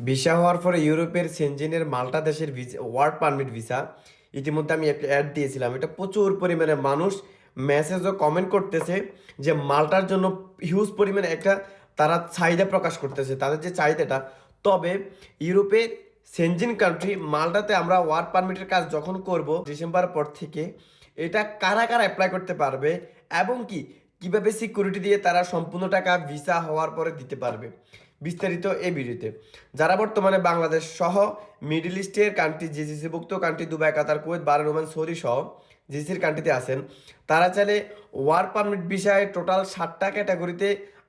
Visa হওয়ার পরে ইউরোপের সেনজেনের মাল্টা দেশের ভিসা ওয়ার্ক পারমিট ভিসা ইতিমধ্যে আমি একটা অ্যাড দিয়েছিলাম। এটা প্রচুর পরিমাণে মানুষ মেসেজ ও কমেন্ট করতেছে যে মাল্টার জন্য হিউজ পরিমাণে একটা তারা চাহিদা প্রকাশ করতেছে, তাদের যে চাহিদাটা। তবে ইউরোপের সেনজেন কান্ট্রি মাল্টাতে আমরা ওয়ার্ক পারমিটের কাজ যখন করব ডিসেম্বর পর থেকে, এটা কারা কারা অ্যাপ্লাই করতে পারবে এবং কিভাবে সিকিউরিটি দিয়ে তারা সম্পূর্ণ টাকা ভিসা হওয়ার পরে দিতে পারবে, বিস্তারিত এই ভিডিওতে। যারা বর্তমানে বাংলাদেশ সহ মিডল ইস্টের কান্ট্রি, জিসিসিভুক্ত কান্ট্রি দুবাই, কাতার, কুয়েত, বাহরাইন, ওমান, সৌদি সহ জিসির কান্ট্রিতে আছেন, তারা চাইলে ওয়ার্ক পারমিট বিষয়ে টোটাল 60টা ক্যাটাগরিতে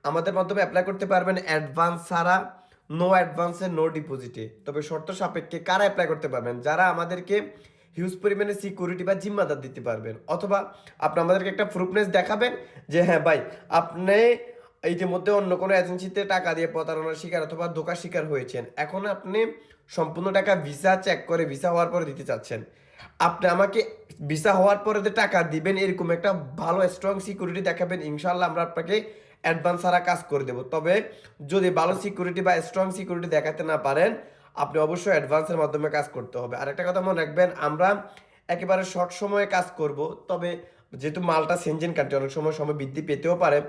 আমাদের মাধ্যমে অ্যাপ্লাই করতে পারবেন অ্যাডভান্স ছাড়া, নো অ্যাডভান্সে নো ডিপোজিটে। তবে শর্ত সাপেক্ষে কারা অ্যাপ্লাই করতে পারবেন? যারা আমাদেরকে হিউজ পরিমাণে সিকিউরিটি বা জিম্মাদার দিতে পারবেন, অথবা আপনি আমাদেরকে একটা প্রুফনেস দেখাবেন যে হ্যাঁ ভাই, আপনি ইতিমধ্যে অন্য কোনো এজেন্সিতে টাকা দিয়ে প্রতারণার শিকার অথবা ধোঁকার শিকার হয়েছেন, এখন আপনি সম্পূর্ণ টাকা ভিসা চেক করে ভিসা হওয়ার পরে দিতে চাচ্ছেন। আপনি আমাকে ভিসা হওয়ার পরে যে টাকা দিবেন এরকম একটা ভালো স্ট্রং সিকিউরিটি দেখাবেন, ইনশাল্লাহ আমরা আপনাকে অ্যাডভান্স ছাড়া কাজ করে দেবো। তবে যদি ভালো সিকিউরিটি বা স্ট্রং সিকিউরিটি দেখাতে না পারেন, আপনি অবশ্যই অ্যাডভান্সের মাধ্যমে কাজ করতে হবে। আর একটা কথা মনে রাখবেন, আমরা একেবারে শর্ট সময়ে কাজ করব। তবে যেহেতু মালটা সেনজেন কান্ট্রি, অনেক সময় সময় বৃদ্ধি পেতেও পারে।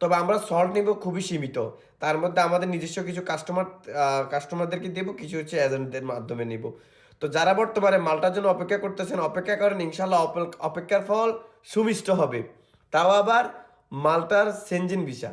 তবে আমরা সল্ট নিব খুবই সীমিত, তার মধ্যে আমাদের নিজস্ব কিছু কাস্টমারদেরকে দেবো, কিছু হচ্ছে এজেন্টদের মাধ্যমে নিব। তো যারা বর্তমানে মালটার জন্য অপেক্ষা করতেছেন, অপেক্ষা করেন, ইনশাল্লাহ অপেক্ষার ফল সুমিষ্ট হবে। তাও আবার মালটার সেনজেন ভিসা।